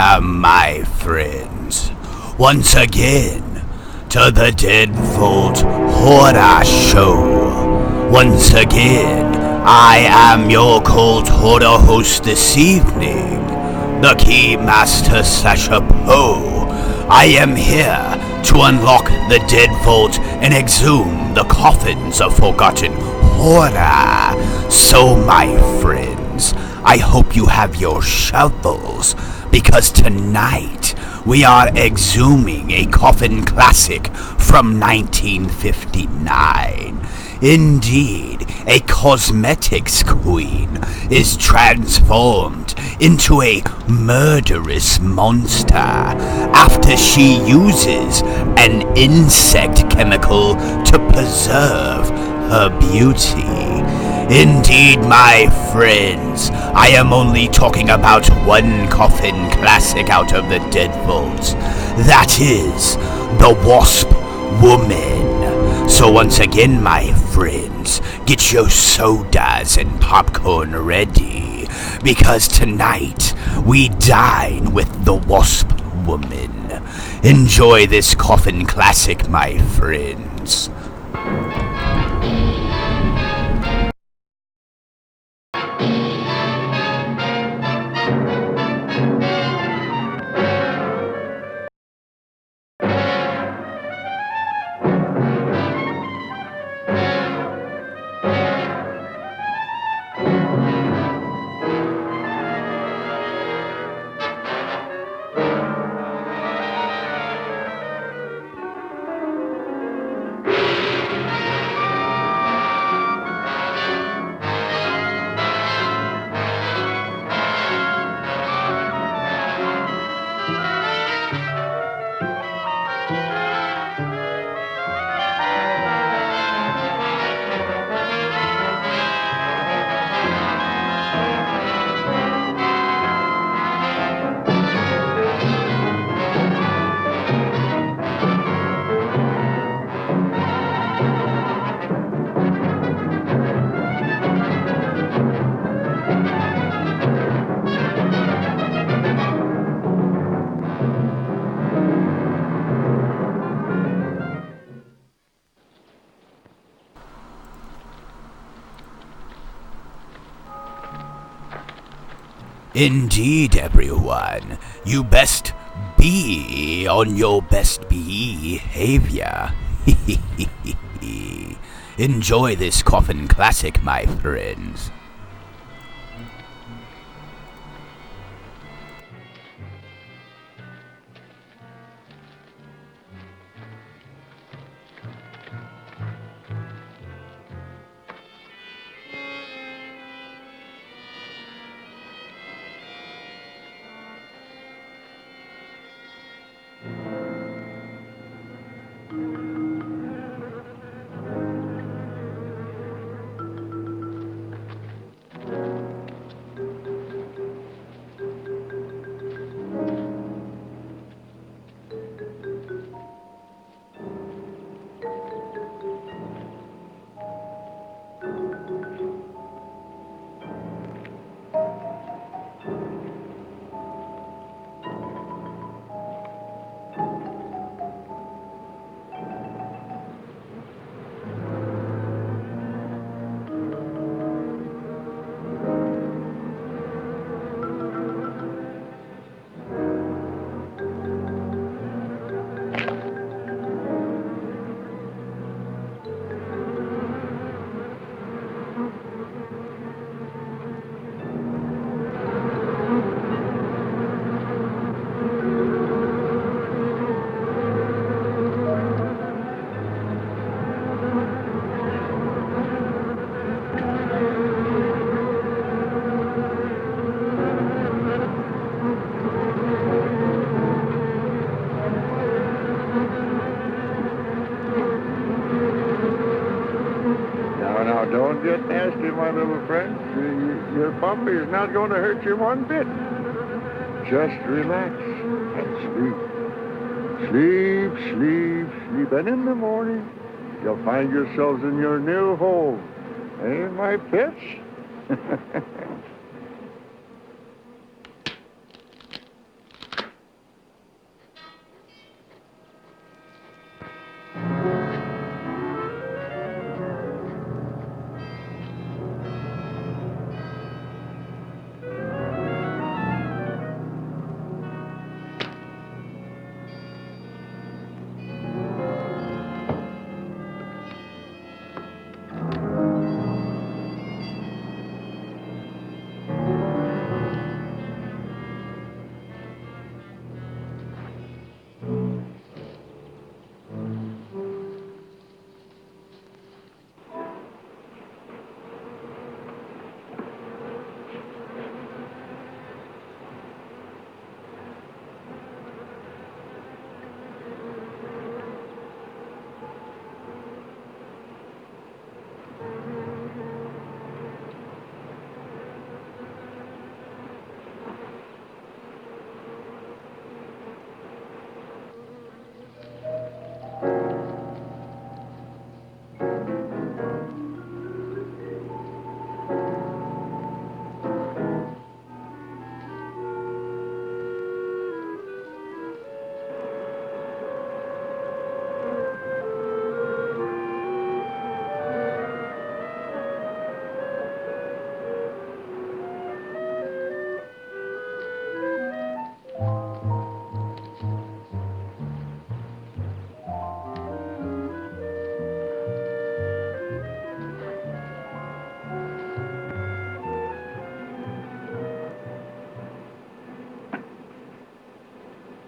Welcome, my friends, once again to the Dead Vault Horror Show. Once again, I am your cult horror host this evening, the Keymaster Poe. I am here to unlock the Dead Vault and exhume the coffins of forgotten horror. So, my friends, I hope you have your shovels, because tonight we are exhuming a coffin classic from 1959. Indeed, a cosmetics queen is transformed into a murderous monster after she uses an insect chemical to preserve her beauty. Indeed, my friends, I am only talking about one coffin classic out of the Dead Vault. That is the Wasp Woman. So once again, my friends, get your sodas and popcorn ready, because tonight we dine with the Wasp Woman. Enjoy this coffin classic, my friends. Indeed, everyone, you best be on your best behavior. Enjoy this coffin classic, my friends. Now, don't get nasty, my little friend. Your puppy is not going to hurt you one bit. Just relax and sleep. Sleep, sleep, sleep. And in the morning, you'll find yourselves in your new home. Eh, my pets?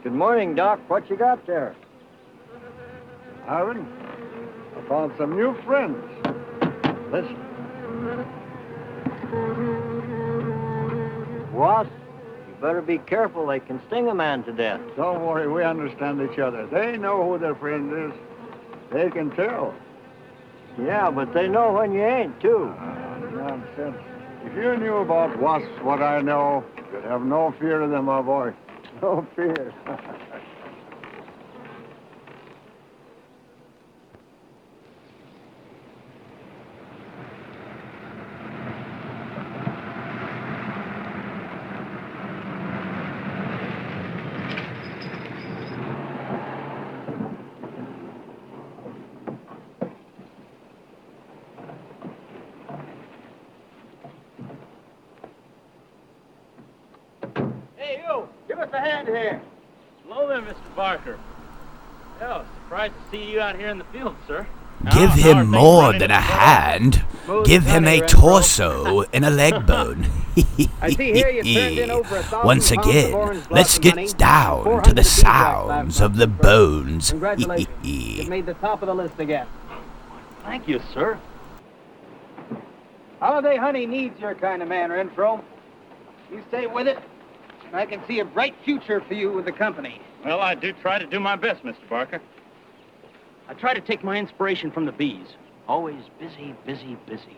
Good morning, Doc. What you got there? Aaron, I found some new friends. Listen. Wasp, you better be careful. They can sting a man to death. Don't worry, we understand each other. They know who their friend is. They can tell. Yeah, but they know when you ain't, too. Nonsense. If you knew about wasps what I know, you'd have no fear of them, my boy. No fear. Hey, you! Give us a hand here. Hello there, Mr. Barker. Yeah, surprised to see you out here in the field, sir. Give How are him things more running than a in the field? hand. Smooth Give him gunny, a Renfro. torso and a leg bone. I see here you turned in over 1,000 Once pounds of again, orange let's blossom honey get and down 400 to the beeswax last sounds month, of the Renfro. bones. Congratulations. You made the top of the list again. Thank you, sir. Holiday honey needs your kind of man, Renfro. You stay with it, and I can see a bright future for you with the company. Well, I do try to do my best, Mr. Barker. I try to take my inspiration from the bees. Always busy, busy, busy.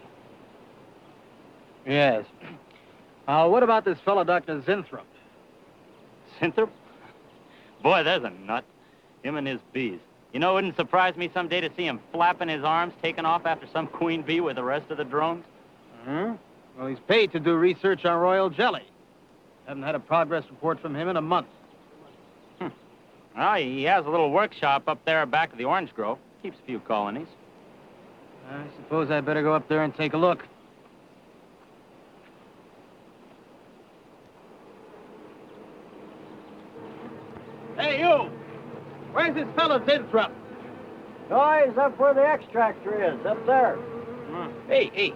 Yes. What about this fellow, Dr. Zinthrop? Sinthrop? Boy, there's a nut. Him and his bees. You know, it wouldn't surprise me someday to see him flapping his arms, taking off after some queen bee with the rest of the drones. Well, he's paid to do research on royal jelly. Haven't had a progress report from him in a month. Well, he has a little workshop up there back of the orange grove. Keeps a few colonies. I suppose I better go up there and take a look. Hey, you! Where's this fellow Zinthrop? Oh, he's up where the extractor is, up there. Hey.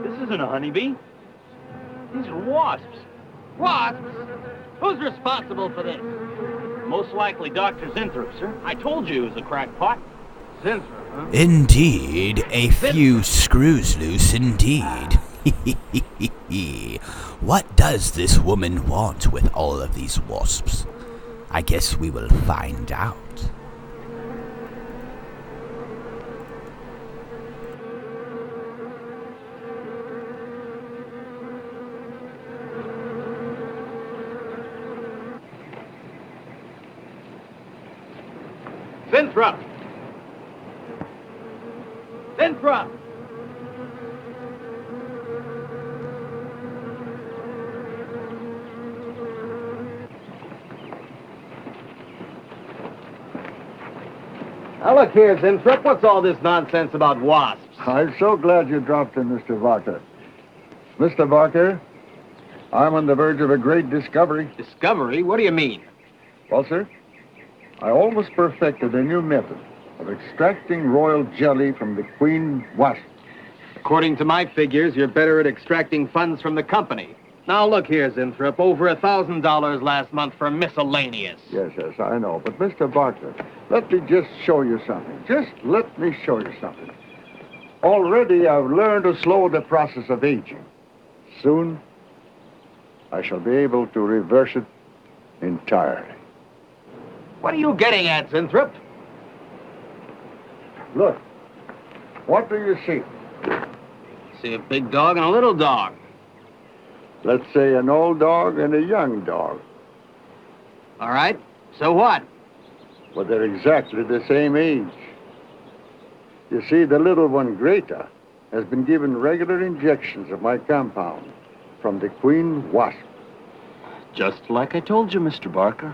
This isn't a honeybee. These are wasps. Wasps? Who's responsible for this? Most likely Dr. Zinthrop, sir. I told you he was a crackpot. Zinthrop, huh? Indeed, a few screws loose indeed. What does this woman want with all of these wasps? I guess we will find out. Zinthrop! Zinthrop! Now, look here, Zinthrop. What's all this nonsense about wasps? I'm so glad you dropped in, Mr. Barker. Mr. Barker, I'm on the verge of a great discovery. Discovery? What do you mean? Well, sir, I almost perfected a new method of extracting royal jelly from the queen wasp. According to my figures, you're better at extracting funds from the company. Now, look here, Zinthrop. Over $1,000 last month for miscellaneous. Yes, I know. But, Mr. Barker, let me just show you something. Just let me show you something. Already, I've learned to slow the process of aging. Soon, I shall be able to reverse it entirely. What are you getting at, Zinthrop? Look, what do you see? See a big dog and a little dog. Let's say an old dog and a young dog. All right. So what? But they're exactly the same age. You see, the little one, Greta, has been given regular injections of my compound from the queen wasp. Just like I told you, Mr. Barker.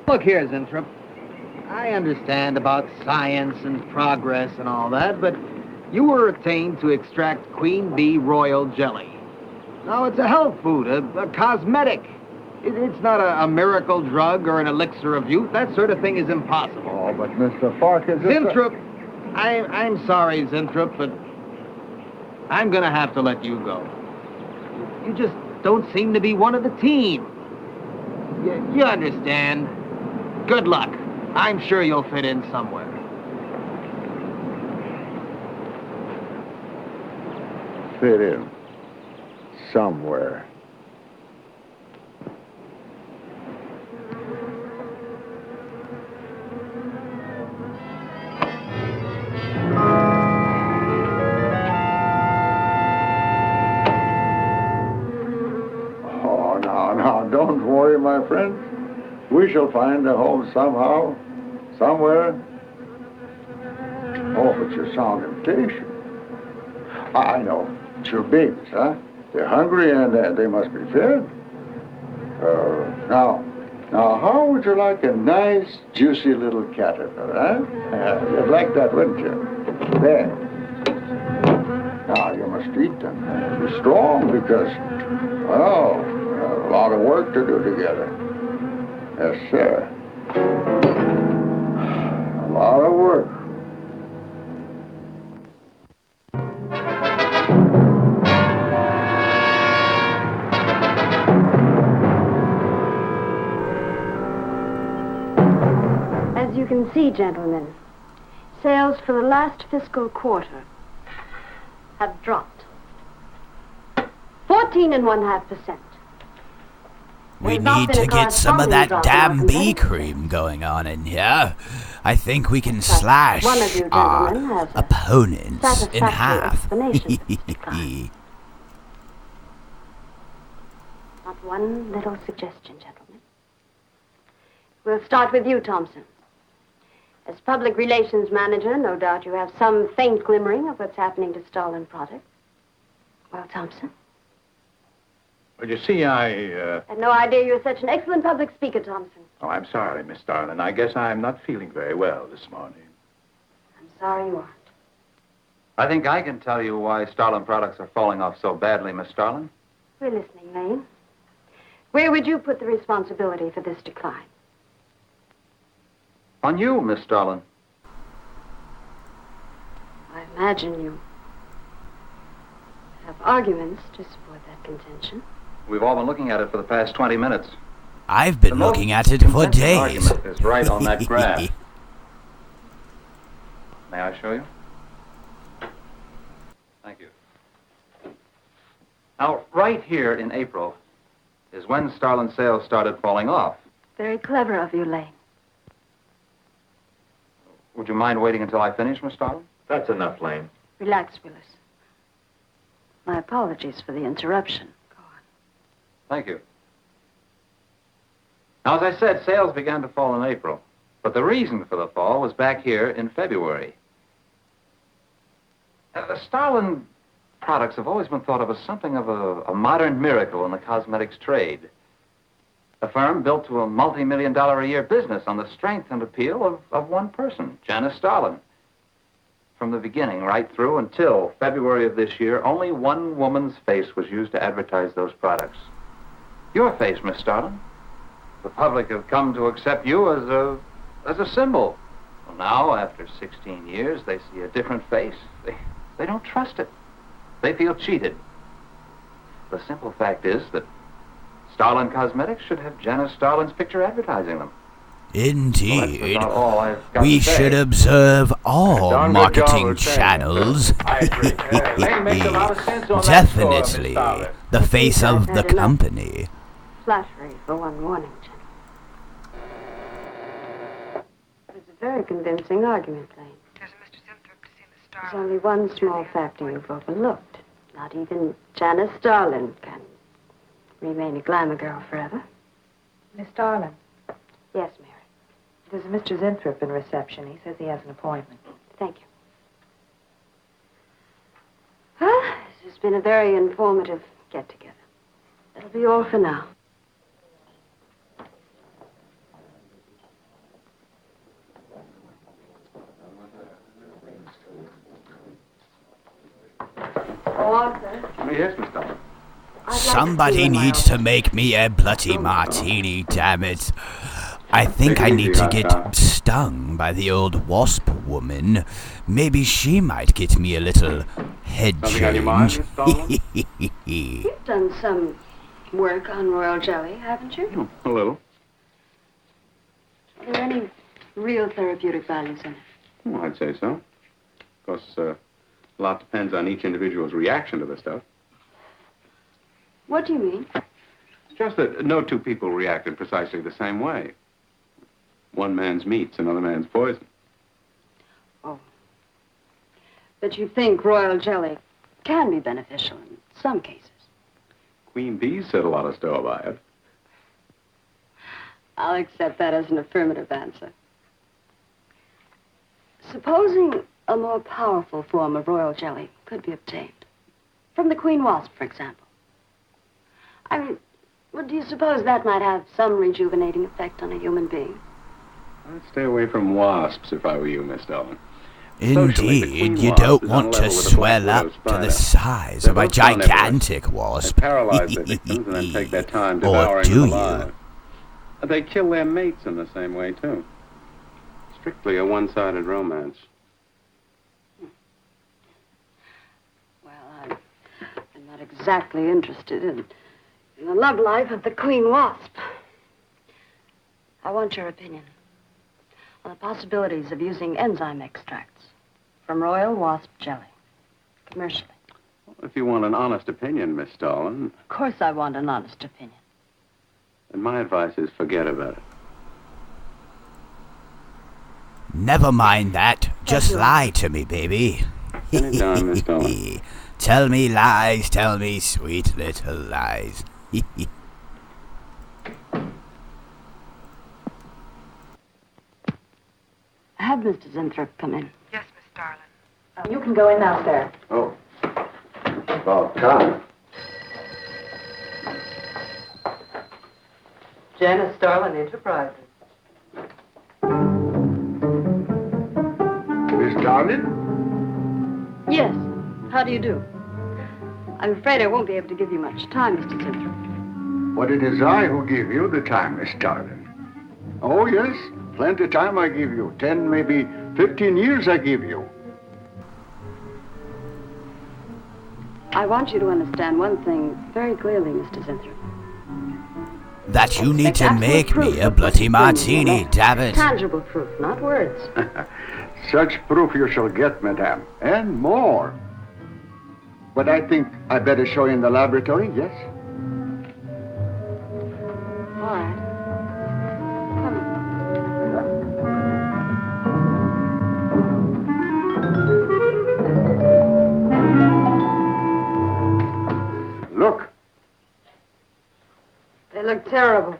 Look here, Zinthrop. I understand about science and progress and all that, but you were attained to extract queen bee royal jelly. Now, it's a health food, a cosmetic. It's not a miracle drug or an elixir of youth. That sort of thing is impossible. Oh, but Mr. Parker... Zinthrop, I'm sorry, Zinthrop, but I'm going to have to let you go. You just don't seem to be one of the team. You understand. Good luck. I'm sure you'll fit in somewhere. Fit in. Somewhere. Oh, now, don't worry, my friend. We shall find a home somehow, somewhere. Oh, but you sound impatient. I know. It's your babies, huh? They're hungry and they must be fed. Now, how would you like a nice, juicy little caterpillar, huh? You'd like that, wouldn't you? There. Now, you must eat them. Be strong because, well, a lot of work to do together. Yes, sir. A lot of work. As you can see, gentlemen, sales for the last fiscal quarter have dropped 14.5%. We need to get some of that damn bee cream going on in here. I think we can slash one of you our gentlemen has a opponents in satisfactory half. explanation for this decline. Not one little suggestion, gentlemen. We'll start with you, Thompson. As public relations manager, no doubt you have some faint glimmering of what's happening to stolen products. Well, Thompson? Well, you see, I had no idea you were such an excellent public speaker, Thompson. Oh, I'm sorry, Miss Starlin. I guess I'm not feeling very well this morning. I'm sorry you aren't. I think I can tell you why Starlin products are falling off so badly, Miss Starlin. We're listening, Lane. Where would you put the responsibility for this decline? On you, Miss Starlin. I imagine you have arguments to support that contention. We've all been looking at it for the past 20 minutes. I've been looking at it for days. Argument is right on that graph. May I show you? Thank you. Now, right here in April is when Starlin sales started falling off. Very clever of you, Lane. Would you mind waiting until I finish, Miss Starlin? That's enough, Lane. Relax, Willis. My apologies for the interruption. Go on. Thank you. Now, as I said, sales began to fall in April. But the reason for the fall was back here in February. The Starlin products have always been thought of as something of a modern miracle in the cosmetics trade. A firm built to a multi-million-dollar-a-year business on the strength and appeal of one person, Janice Starlin. From the beginning, right through until February of this year, only one woman's face was used to advertise those products. Your face, Miss Starlin. The public have come to accept you as a symbol. Well, now, after 16 years, they see a different face. They don't trust it. They feel cheated. The simple fact is that Starlin Cosmetics should have Janice Starlin's picture advertising them. Indeed. Well, all I've got We to say. should observe all Done good marketing job, Lieutenant. channels. I agree. Lane makes a lot of sense on that score, Definitely Miss Starlin. the face of the I've had enough. company. Flattery for one morning, gentlemen. It's a very convincing argument, Lane. There's a Mr. Zimthorpe to see Miss There's Starlin. only one small factor you've overlooked. Not even Janice Starlin can remain a glamour girl forever. Miss Starlin, Yes, Mary. there's a Mr. Zimthorpe in reception. He says he has an appointment. Thank you. Well, this has been a very informative get-together. That'll be all for now. Go on, sir. Yes, Miss Starlin. I'd like to see Somebody you in my needs office. to make me a bloody martini, damn it. I think Take I it need easy, to get Hot Dog. stung by the old Wasp Woman. Maybe she might get me a little head Something on your mind, change. Miss Starlin? You've done some work on royal jelly, haven't you? A little. Are there any real therapeutic values in it? Well, I'd say so. Of course, a lot depends on each individual's reaction to the stuff. What do you mean? Just that no two people react in precisely the same way. One man's meat's another man's poison. Oh. But you think royal jelly can be beneficial in some cases? Queen bees set a lot of store by it. I'll accept that as an affirmative answer. Supposing a more powerful form of royal jelly could be obtained. From the queen wasp, for example. I mean, well, do you suppose that might have some rejuvenating effect on a human being? I'd stay away from wasps if I were you, Miss Dolan. Indeed, you don't want to swell up to the size of a gigantic wasp. They paralyze their victims and then take their time Or devouring do them you? alive. They kill their mates in the same way, too. Strictly a one-sided romance. Well, I'm not exactly interested in the love life of the queen wasp. I want your opinion on the possibilities of using enzyme extracts from royal wasp jelly, commercially. If you want an honest opinion, Miss Dolan, Of course I want an honest opinion. then my advice is forget about it. Never mind that. Just lie to me, baby. Anytime, Miss Dolan. Tell me lies, tell me sweet little lies. Have Mr. Zinthrop come in. Yes, Miss Darling. You can go in now, sir. Oh. About time. Janice Starlin Enterprises. Miss Darling? Yes. How do you do? I'm afraid I won't be able to give you much time, Mr. Zinthrop. But it is I who give you the time, Miss Darling. Oh, yes. Plenty of time I give you. 10, maybe 15 years I give you. I want you to understand one thing very clearly, Mr. Zinthrop. That you need Expect to absolute make proof me a of bloody what's in martini, the damn it. Tangible proof, not words. Such proof you shall get, madame, and more. But I think I better show you in the laboratory, yes? All right. Come on. Look, They look terrible.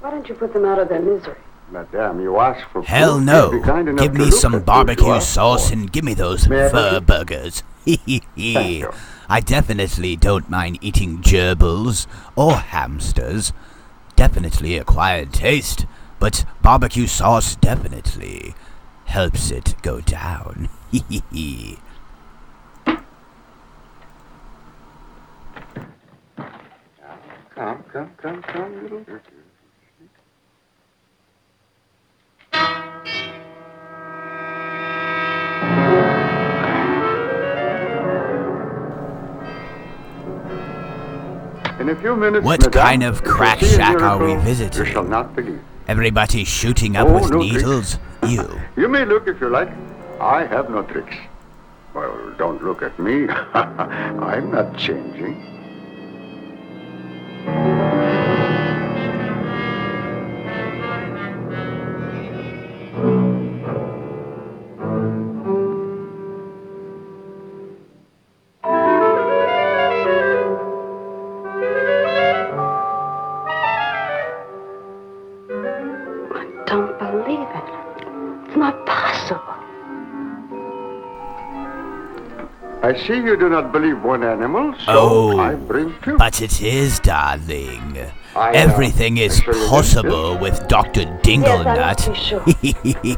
Why don't you put them out of their misery? madame, you asked for Hell proof. no. Be kind enough Give to me look some at what you barbecue asked sauce for. and give me those May I fur have it? burgers. Thank you. I definitely don't mind eating gerbils or hamsters. Definitely acquired taste, but barbecue sauce definitely helps it go down. Come, little. In a few minutes, What madame, kind of you shall crack see a shack are we miracle visiting? You shall not believe. Everybody shooting up Oh, with no tricks. needles? Ew. You may look if you like. I have no tricks. Well, don't look at me. I'm not changing. I don't believe it. It's not possible. I see you do not believe one animal, so Oh, I bring two. but it is, darling. I, Everything is assure you possible this. with Dr. Yes, I'm Dinglenut. not too sure.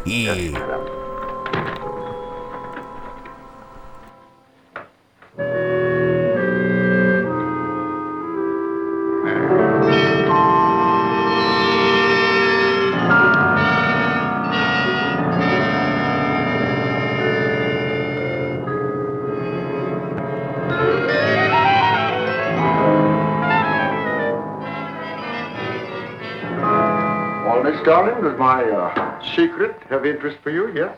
Yes, madame. All Well, Miss Darling, does my secret have interest for you? Yes?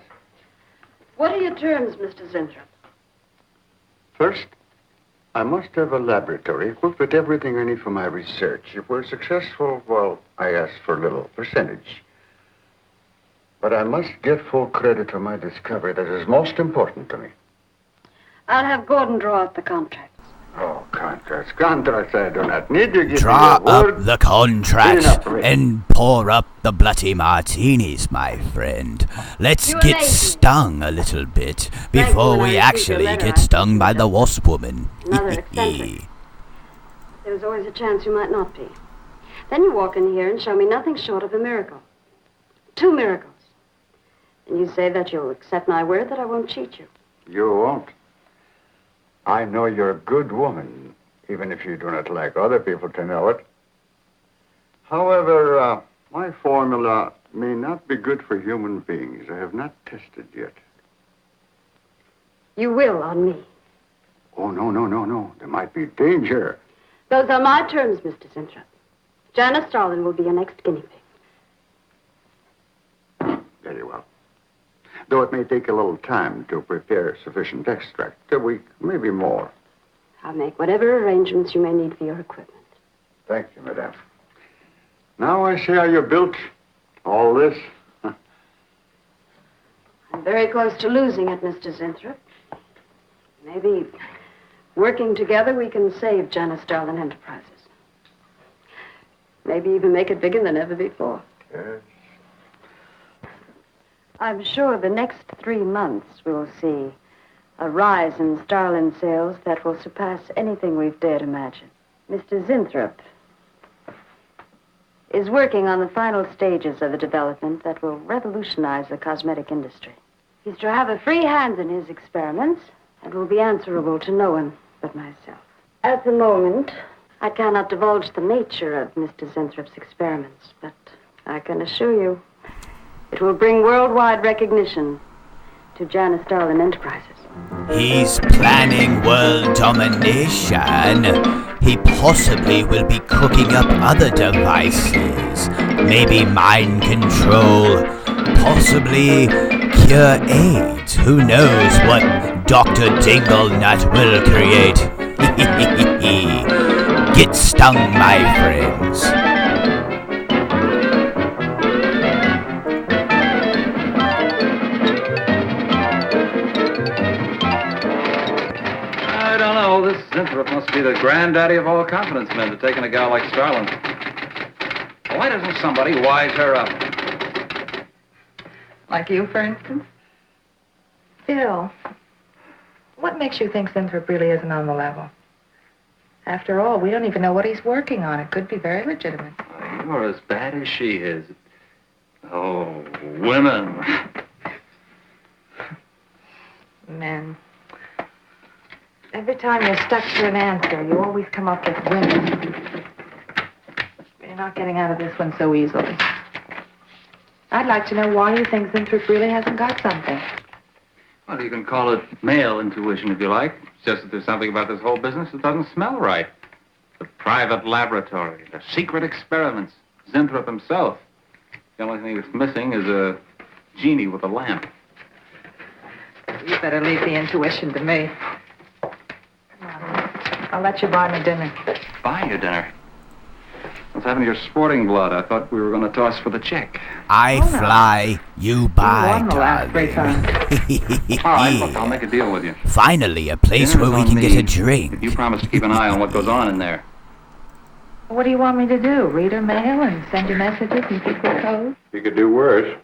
What are your terms, Mr. Zinthrop? First, I must have a laboratory equipped with everything I need for my research. If we're successful, well, I ask for a little percentage. But I must get full credit for my discovery. That is most important to me. I'll have Gordon draw up the contracts. Oh, contracts. Contracts I do not need. You give Draw me your word. up the contracts Enough, Rick. and pour up the bloody martinis, my friend. Let's You get amazing. stung a little bit you before when I we received your actually letter, get I stung think by so. the Wasp Woman. Another eccentric. There was always a chance you might not be. Then you walk in here and show me nothing short of a miracle. 2 miracles. And you say that you'll accept my word that I won't cheat you. You won't. I know you're a good woman, even if you do not like other people to know it. However, my formula may not be good for human beings. I have not tested yet. You will on me. Oh, no. There might be danger. Those are my terms, Mr. Zinthrop. Janice Starlin will be your next guinea pig. Very well. Though it may take a little time to prepare sufficient extract, a week, maybe more. I'll make whatever arrangements you may need for your equipment. Thank you, madame. Now I see how you built all this. I'm very close to losing it, Mr. Zinthrop. Maybe working together we can save Janice Starlin Enterprises. Maybe even make it bigger than ever before. Yes. I'm sure the next 3 months we'll see a rise in Starlin sales that will surpass anything we've dared imagine. Mr. Zinthrop is working on the final stages of the development that will revolutionize the cosmetic industry. He's to have a free hand in his experiments and will be answerable to no one but myself. At the moment, I cannot divulge the nature of Mr. Zinthrop's experiments, but I can assure you it will bring worldwide recognition to Janice Starlin Enterprises. He's planning world domination. He possibly will be cooking up other devices. Maybe mind control. Possibly cure AIDS. Who knows what Dr. Dinglenut will create. Get stung, my friends. I don't know. This Zinthrop must be the granddaddy of all confidence men to taking a gal like Starlin. Why doesn't somebody wise her up? Like you, for instance? Phil, what makes you think Zinthrop really isn't on the level? After all, we don't even know what he's working on. It could be very legitimate. You're as bad as she is. Oh, women. Men. Every time you're stuck to an answer, you always come up with women. You're not getting out of this one so easily. I'd like to know why you think Zinthrop really hasn't got something. Well, you can call it male intuition if you like. It's just that there's something about this whole business that doesn't smell right. The private laboratory, the secret experiments, Zinthrop himself. The only thing that's missing is a genie with a lamp. You better leave the intuition to me. Come on. I'll let you buy me dinner. Buy you dinner. What's happened to your sporting blood? I thought we were going to toss for the check. I fly, you buy, won the last three times. All right, look, I'll make a deal with you. Finally, a place Dinner's where we on can me get a drink. If you promise to keep an eye on what goes on in there. What do you want me to do? Read her mail and send you messages and secret codes? You could do worse.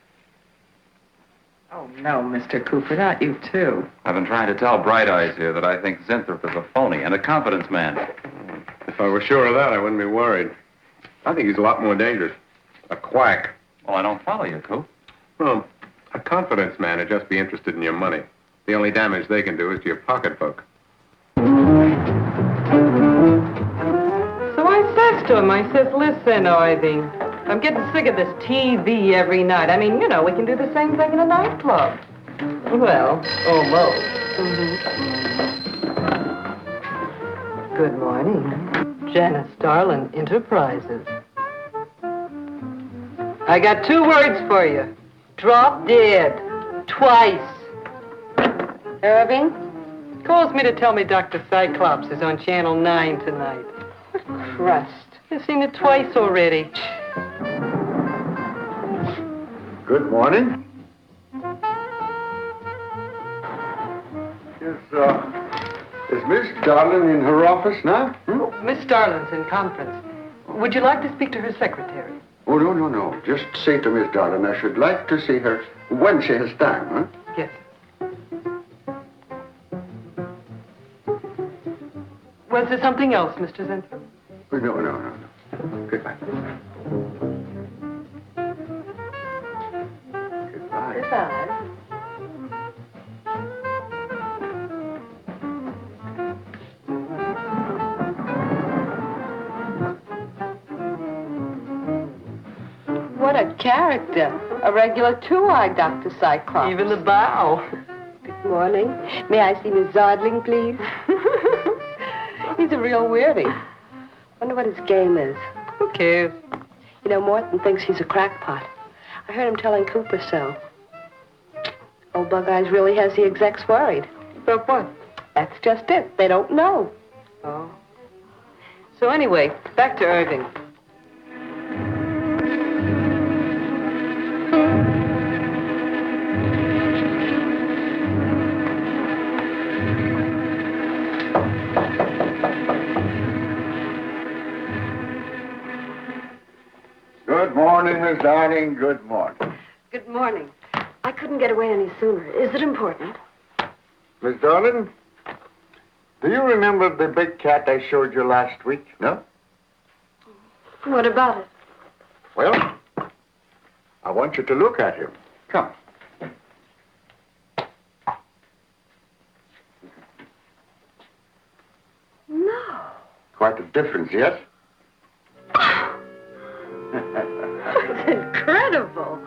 Oh, no, Mr. Cooper, not you, too. I've been trying to tell Bright Eyes here that I think Zinthrop is a phony and a confidence man. If I were sure of that, I wouldn't be worried. I think he's a lot more dangerous. A quack. Well, I don't follow you, Coop. Well, a confidence man would just be interested in your money. The only damage they can do is to your pocketbook. So I says to him, I says, listen, Ivy, I'm getting sick of this TV every night. I mean, you know, we can do the same thing in a nightclub. Well, almost. Good morning. Janice Starlin Enterprises. I got 2 words for you. Drop dead. Twice. Irving? Calls me to tell me Dr. Cyclops is on Channel 9 tonight. Crust. You've seen it twice already. Good morning. Is Miss Darling in her office now? Miss Starlin's in conference. Would you like to speak to her secretary? Oh, no. Just say to Miss Darling I should like to see her when she has time, huh? Yes. Was there something else, Mr. Zentrum? No. Goodbye. Goodbye. Goodbye. What a character. A regular two-eyed Dr. Cyclops. Even the bow. Good morning. May I see Miss Zodling, please? He's a real weirdie. Wonder what his game is. Who cares? You know, Morton thinks he's a crackpot. I heard him telling Cooper so. Old Bug Eyes really has the execs worried. About what? That's just it. They don't know. Oh. So anyway, back to Irving. Good morning, Miss Darling. Good morning. Good morning. I couldn't get away any sooner. Is it important? Miss Darling, do you remember the big cat I showed you last week? No? What about it? Well, I want you to look at him. Come. No. Quite a difference, yes? It's incredible.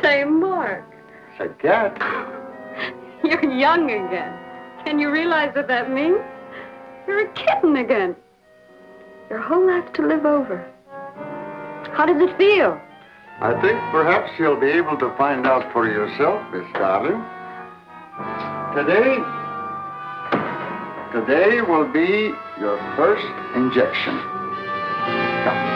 Say, Mark, It's a cat. you're young again. Can you realize what that means? You're a kitten again. Your whole life to live over. How does it feel? I think perhaps you'll be able to find out for yourself, Miss Darling. Today will be your first injection. Come.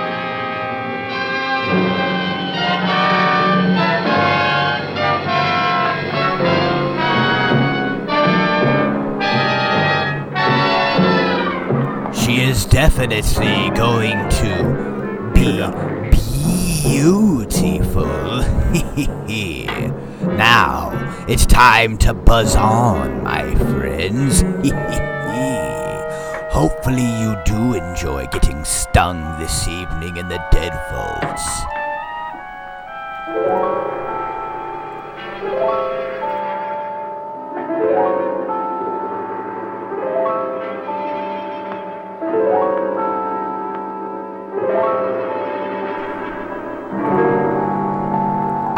She is definitely going to be beautiful. Now, it's time to buzz on, my friends. Hopefully you do enjoy getting stung this evening in the dead vaults.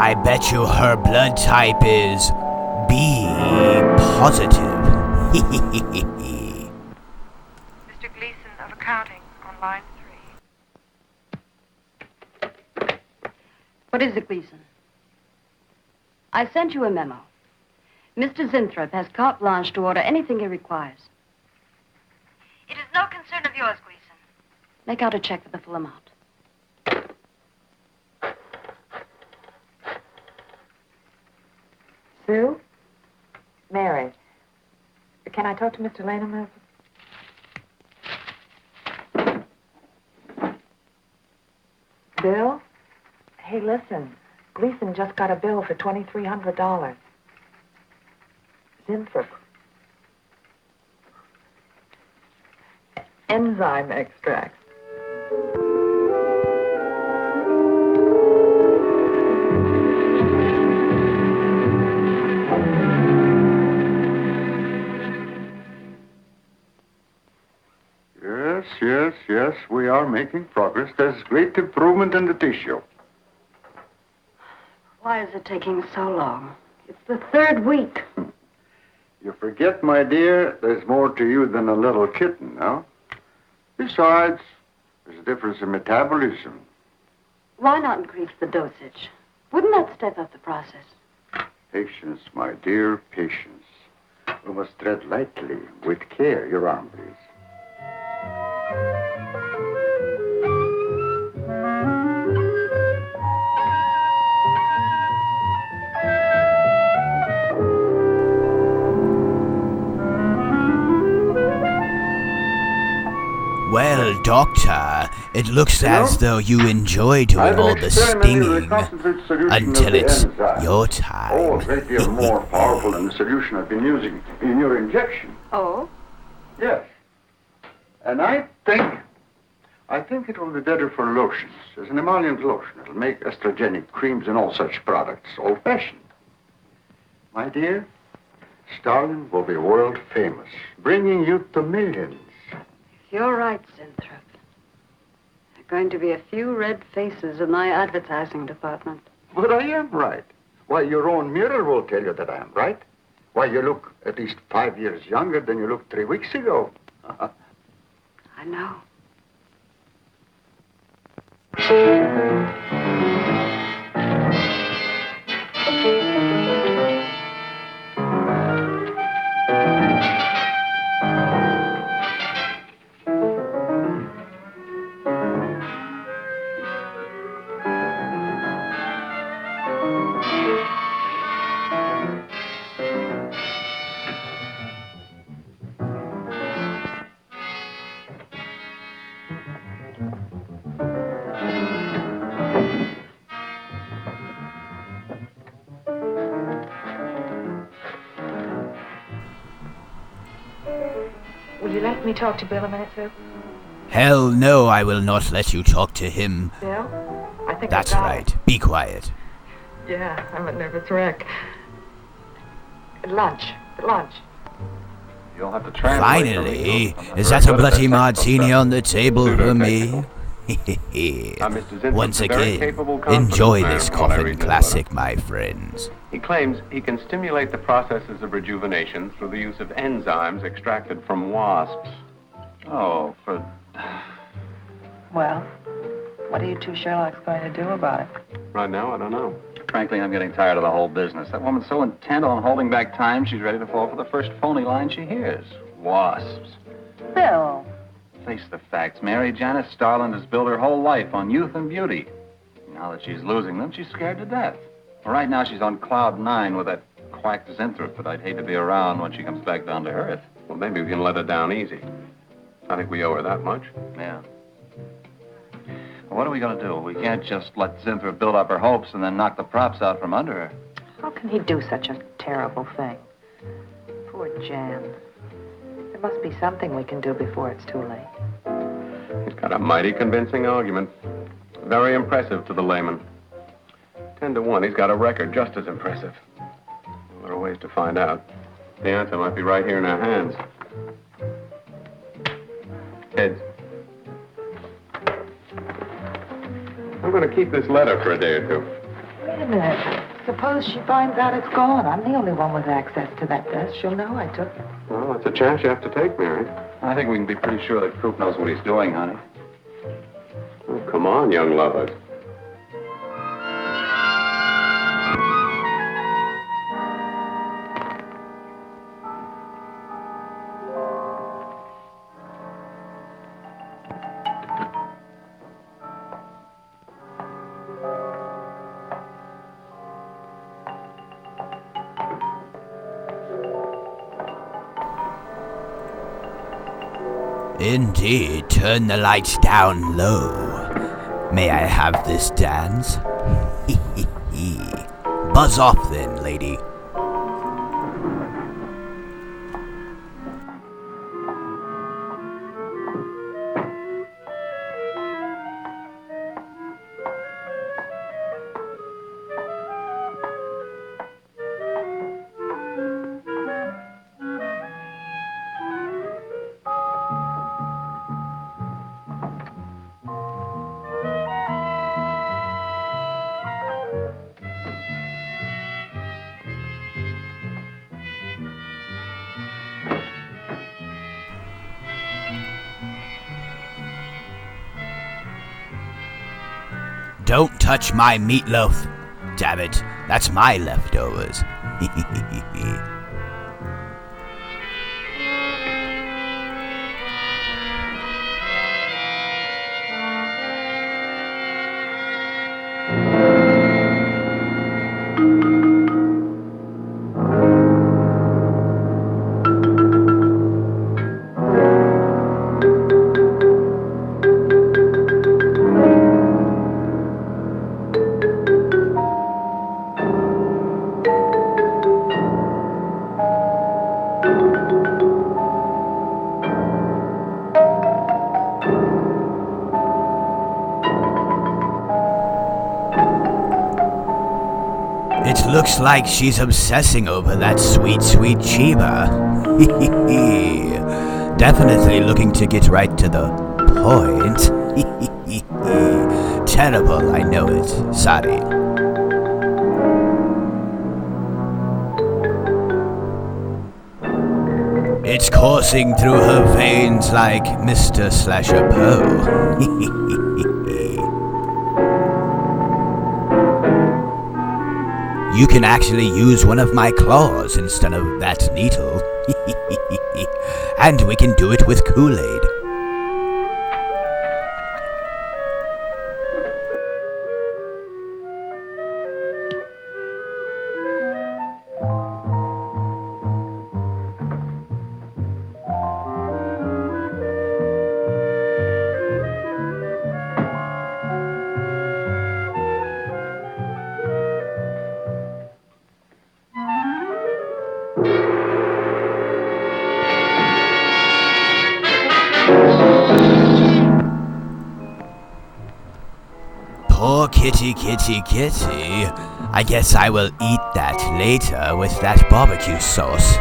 I bet you her blood type is B positive. Mr. Gleason of accounting on line 3. What is it, Gleason? I sent you a memo. Mr. Zinthrop has carte blanche to order anything he requires. It is no concern of yours, Gleason. Make out a check for the full amount. Sue? Mary. Can I talk to Mr. Lane a minute? Bill? Hey, listen. Gleason just got a bill for $2,300. Zinthrop. Enzyme extract. Yes, we are making progress. There's great improvement in the tissue. Why is it taking so long? It's the 3rd week. You forget, my dear, there's more to you than a little kitten, no? Besides, there's a difference in metabolism. Why not increase the dosage? Wouldn't that step up the process? Patience, my dear, patience. We must tread lightly, with care. Your arm, please. Well, Doctor, it looks as though you enjoy doing all the stinging until it's your Oh, a time. great deal more powerful than the solution I've been using in your injection. Oh? Yes. And I think it will be better for lotions. As an emollient lotion, it'll make estrogenic creams and all such products old-fashioned. My dear, Starlin will be world famous, bringing you to millions. You're right, Zinthrop. There are going to be a few red faces in my advertising department. But I am right. Why, your own mirror will tell you that I am right. Why, you look at least 5 years younger than you looked 3 weeks ago. I know. Would you let me talk to Bill a minute, Sue? Hell no, I will not let you talk to him. Bill? I think That's I got right. Be quiet. it. Yeah, I'm a nervous wreck. Lunch. You'll have to translate. Finally, is that a bloody martini on the table for me? Mr. Zinthrop, Once a very again, capable, confident enjoy man, this from what I coffin read in his classic, my friends. He claims he can stimulate the processes of rejuvenation through the use of enzymes extracted from wasps. Oh, Well, what are you two Sherlocks going to do about it? Right now, I don't know. frankly, I'm getting tired of the whole business. That woman's so intent on holding back time, she's ready to fall for the first phony line she hears. Wasps. Bill. Face the facts, Mary. Janice Starland has built her whole life on youth and beauty. Now that she's losing them, she's scared to death. Right now, she's on cloud 9 with that quack Zinthrop that I'd hate to be around when she comes back down to earth. Well, maybe we can let her down easy. I think we owe her that much. Yeah. Well, what are we going to do? We can't just let Zinthrop build up her hopes and then knock the props out from under her. How can he do such a terrible thing? Poor Jan. There must be something we can do before it's too late. He's got a mighty convincing argument. Very impressive to the layman. 10 to 1, he's got a record just as impressive. Well, there are ways to find out. The answer might be right here in our hands. Heads. I'm going to keep this letter for a day or two. Wait a minute. Suppose she finds out it's gone. I'm the only one with access to that desk. She'll know I took it. Well, that's a chance you have to take, Mary. I think we can be pretty sure that Coop knows what he's doing, honey. Oh, come on, young lovers. Indeed, turn the lights down low. May I have this dance? Buzz off then, lady. Don't touch my meatloaf. Damn it, that's my leftovers. It looks like she's obsessing over that sweet, sweet Chiba. Definitely looking to get right to the point. Terrible, I know it. Sorry. It's coursing through her veins like Mr. Slasher Poe. You can actually use one of my claws instead of that needle. And we can do it with Kool-Aid. Poor kitty, kitty, kitty. I guess I will eat that later with that barbecue sauce.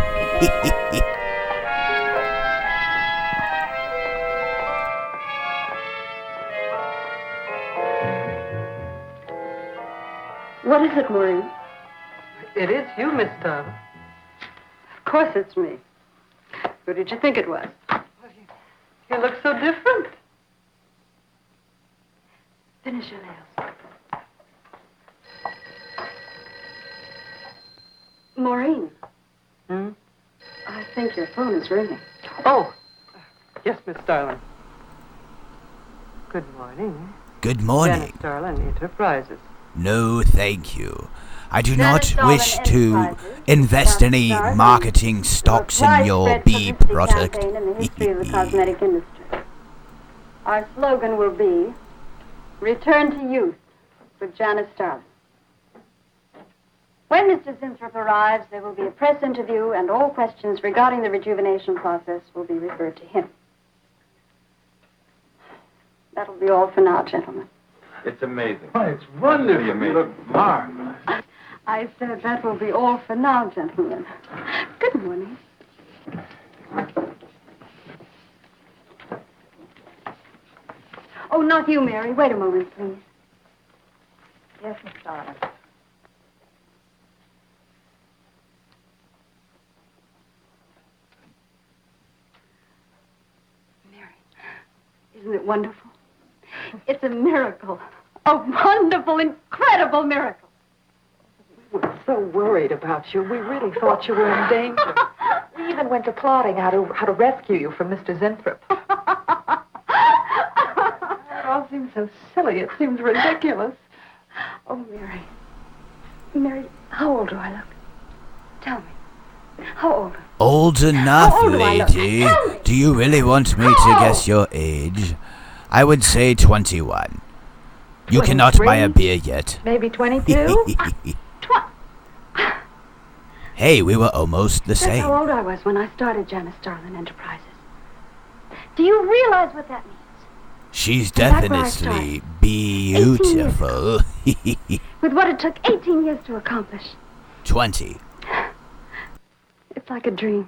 What is it, Maureen? It is you, Miss Darling. Of course it's me. Who did you think it was? You look so different. Finish your nails. Maureen. Hmm? I think your phone is ringing. Oh. Yes, Miss Darling. Good morning. Good morning. Janice Darling Enterprises. No, thank you. I do not Janice Darling wish to Enterprises. invest any Darling. marketing stocks in your Widespread bee publicity product. campaign in the history of the cosmetic industry. Our slogan will be, Return to Youth with Janice Darling. When Mr. Zinthrop arrives, there will be a press interview, and all questions regarding the rejuvenation process will be referred to him. That'll be all for now, gentlemen. It's amazing. Oh, it's wonderful. You look marvelous. I said that will be all for now, gentlemen. Good morning. Oh, not you, Mary. Wait a moment, please. Yes, Miss Darling. Mary, isn't it wonderful? It's a miracle. A wonderful, incredible miracle. We were so worried about you. We really thought you were in danger. We even went to plotting how to rescue you from Mr. Zinthrop. It all seems so silly. It seems ridiculous. Oh, Mary. Mary, how old do I look? Tell me. How old? Old enough, How old do I look? lady. Tell me. Do you really want me to guess your age? I would say 21. You cannot buy a 23? beer yet. Maybe 22? Hey, we were almost the That's same. how old I was when I started Janice Darling Enterprises. Do you realize what that means? She's That's where I definitely started. beautiful. With what it took 18 years to accomplish. 20. It's like a dream.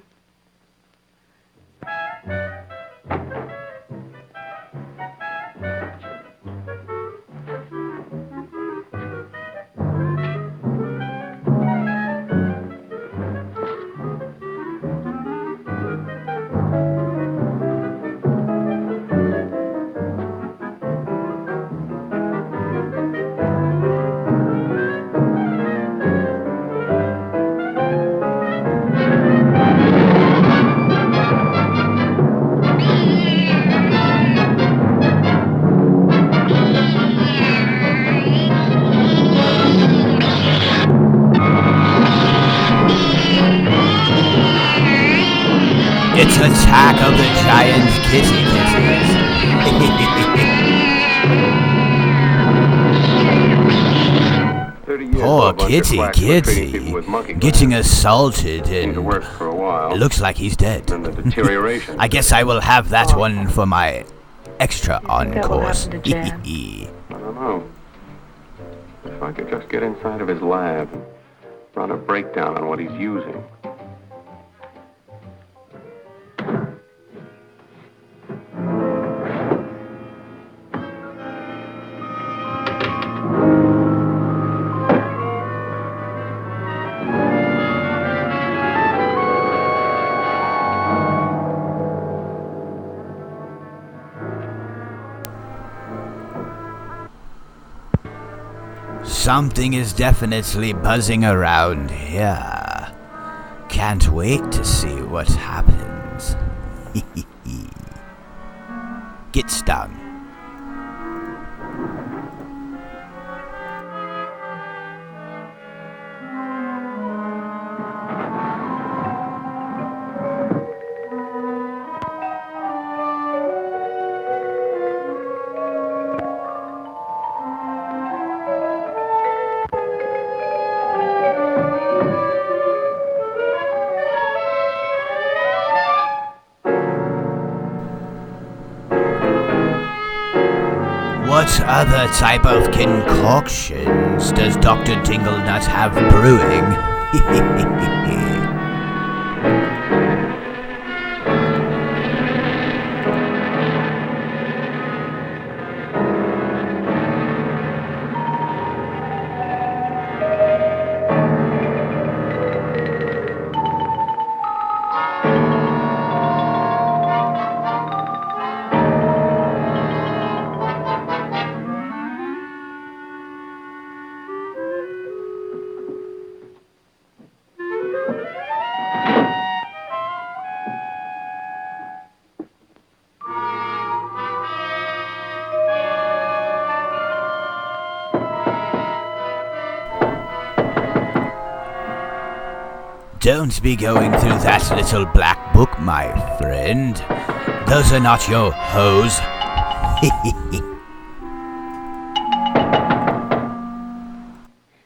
attack of the giant kitty kitties. Poor kitty kitty, getting assaulted and it looks like he's dead. I guess I will have that one for my extra on course. I don't know. If I could just get inside of his lab and run a breakdown on what he's using. Something is definitely buzzing around here. Can't wait to see what happens. Get stung. What other type of concoctions does Dr. Dinglenut have brewing? Don't be going through that little black book, my friend. Those are not your hoes.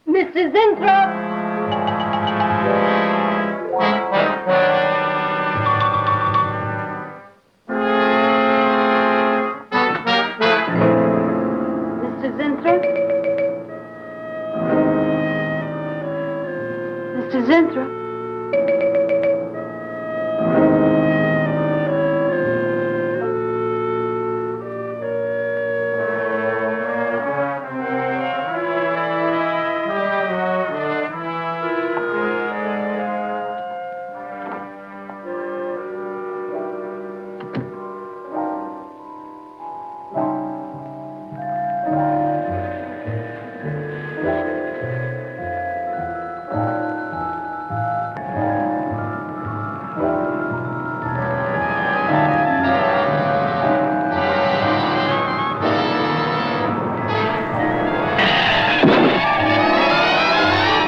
Mr. Zinthrop! Mr. Zinthrop? Mr. Zinthrop?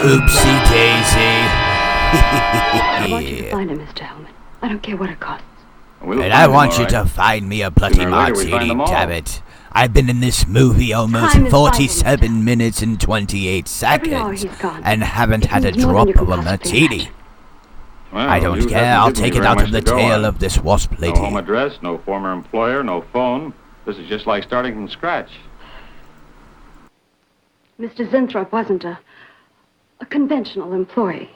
Oopsie daisy. I want you to find him, Mr. Hellman. I don't care what it costs. And I want you to find me a bloody martini, damn it. I've been in this movie almost 47 minutes and 28 seconds and haven't had a drop of a martini. Well, I don't care, I'll take it out of the tail of this wasp No lady. home address, no former employer, no phone. This is just like starting from scratch. Mr. Zinthrop wasn't a conventional employee.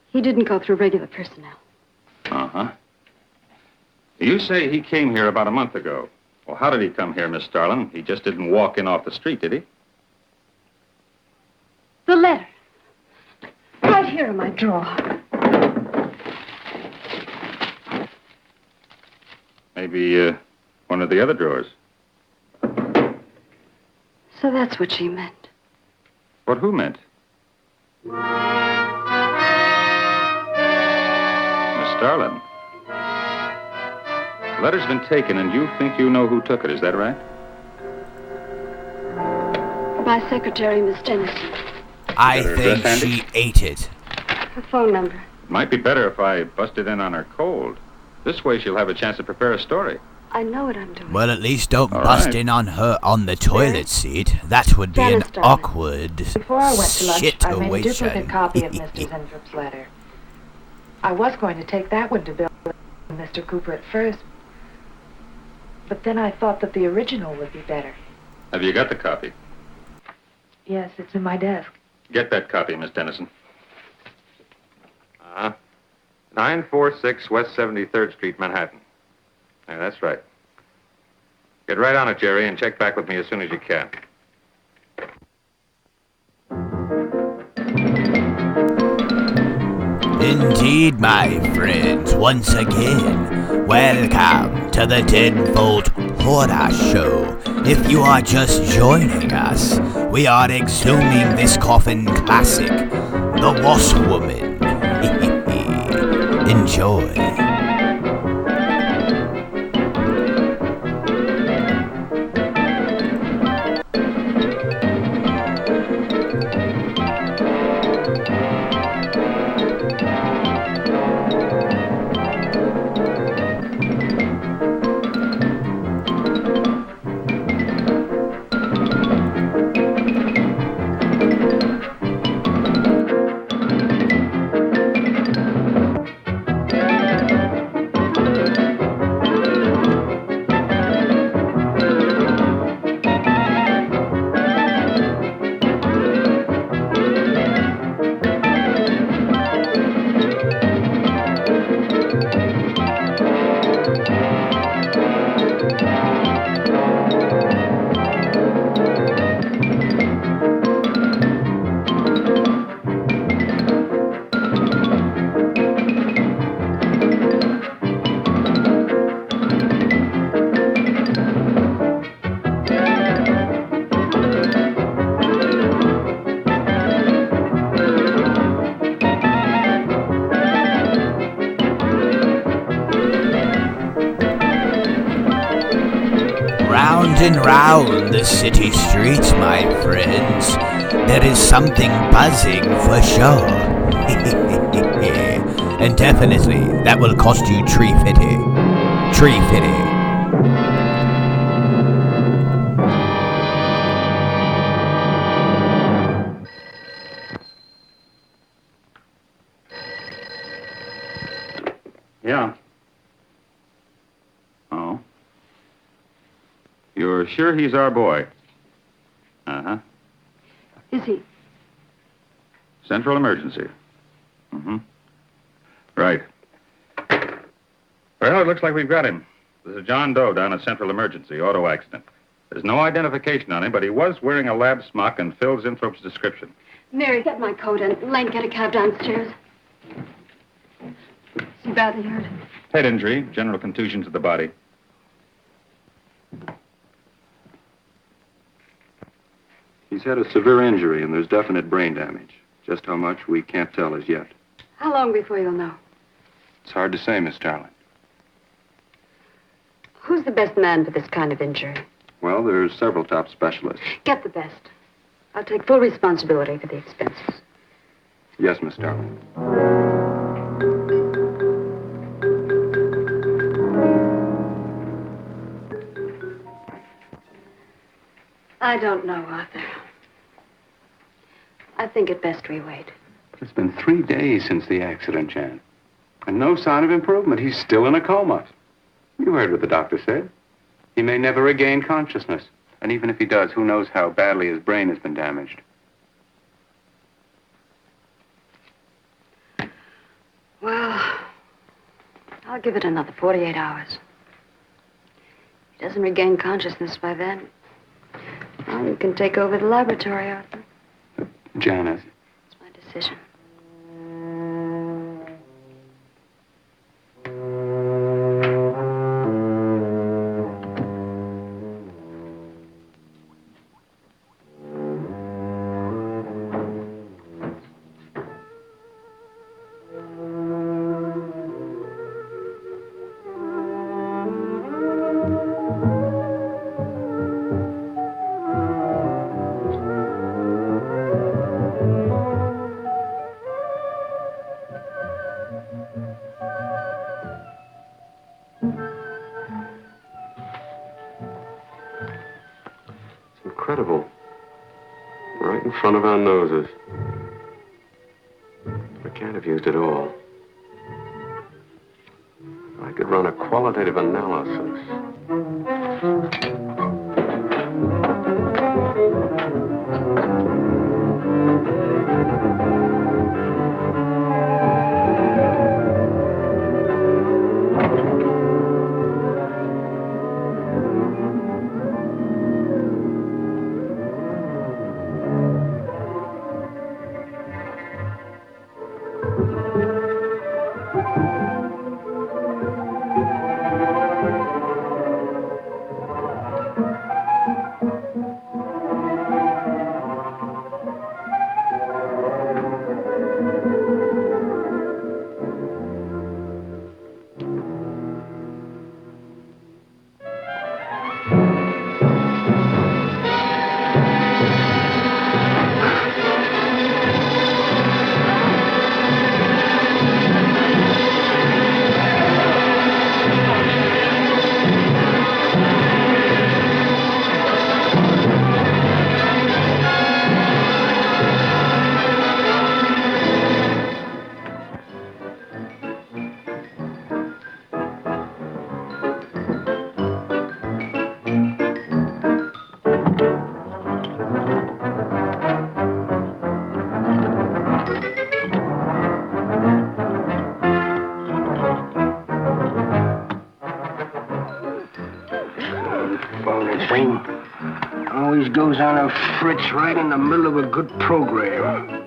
He didn't go through regular personnel. Uh-huh. You say he came here about a month ago. Well, how did he come here, Miss Starlin? He just didn't walk in off the street, did he? The letter. Right here in my drawer. Maybe, one of the other drawers. So that's what she meant. What who meant? Miss Starlin. The letter's been taken, and you think you know who took it, is that right? My secretary, Miss Dennison. I Got her think address handy? she ate it. Her phone number. It might be better if I busted in on her cold. This way she'll have a chance to prepare a story. I know what I'm doing. Well, at least don't All bust right. in on her on the toilet seat. That would be an Dennis, darling. awkward Before I went to lunch, I made a duplicate situation. copy of Mr. Zentrop's letter. I was going to take that one to Bill and Mr. Cooper at first, but then I thought that the original would be better. Have you got the copy? Yes, it's in my desk. Get that copy, Miss Dennison. 946 West 73rd Street, Manhattan. Yeah, that's right. Get right on it, Jerry, and check back with me as soon as you can. Indeed, my friends, once again, welcome to the Tenfold Horror Show. If you are just joining us, we are exhuming this coffin classic, The Wasp Woman. Enjoy. Round and round the city streets, my friends, there is something buzzing for sure. And definitely, that will cost you tree fitty. Tree fitty. Yeah. Oh. You're sure he's our boy? Uh-huh. Is he? Central emergency. Mm-hmm. Right. Well, it looks like we've got him. There's a John Doe down at Central Emergency, auto accident. There's no identification on him, but he was wearing a lab smock and fills Inthrope's description. Mary, get my coat and Lane, get a cab downstairs. Is he badly hurt? Head injury, general contusion to the body. He's had a severe injury, and there's definite brain damage. Just how much, we can't tell as yet. How long before you'll know? It's hard to say, Miss Starling. Who's the best man for this kind of injury? Well, there's several top specialists. Get the best. I'll take full responsibility for the expenses. Yes, Miss Starling. I don't know, Arthur. I think it best we wait. It's been 3 days since the accident, Jan. And no sign of improvement. He's still in a coma. You heard what the doctor said. He may never regain consciousness. And even if he does, who knows how badly his brain has been damaged. Well, I'll give it another 48 hours. If he doesn't regain consciousness by then, well, you can take over the laboratory, Arthur. Janet. It's my decision. Right in front of our noses. We can't have used it all. I could run a qualitative analysis. Phony thing. Always goes on a fritz right in the middle of a good program.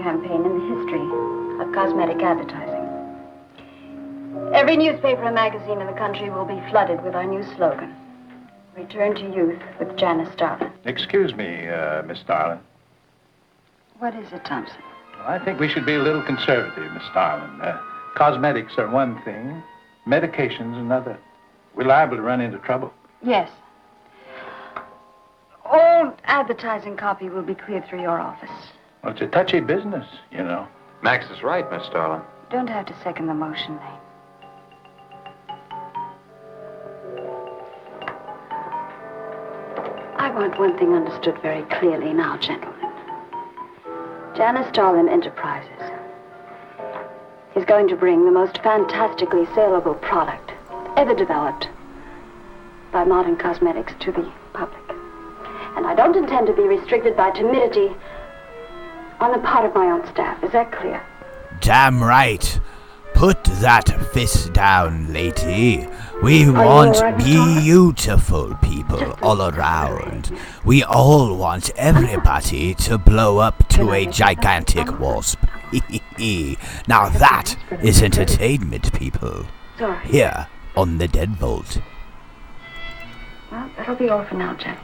Campaign in the history of cosmetic advertising. Every newspaper and magazine in the country will be flooded with our new slogan, Return to Youth with Janice Starlin. Excuse me, Miss Starlin. What is it, Thompson? I think we should be a little conservative, Miss Starlin. Cosmetics are one thing, medications another. We're liable to run into trouble. Yes. All advertising copy will be cleared through your office. Well, it's a touchy business, you know. Max is right, Miss Starlin. You don't have to second the motion, Lane. I want one thing understood very clearly now, gentlemen. Janice Starlin Enterprises is going to bring the most fantastically saleable product ever developed by modern cosmetics to the public. And I don't intend to be restricted by timidity on the part of my own staff. Is that clear? Damn right. Put that fist down, lady. We want beautiful people all around. We all want everybody to blow up to a gigantic wasp. Now that is entertainment, people. Sorry. Here on the Deadbolt. Well, that'll be all for now, gentlemen.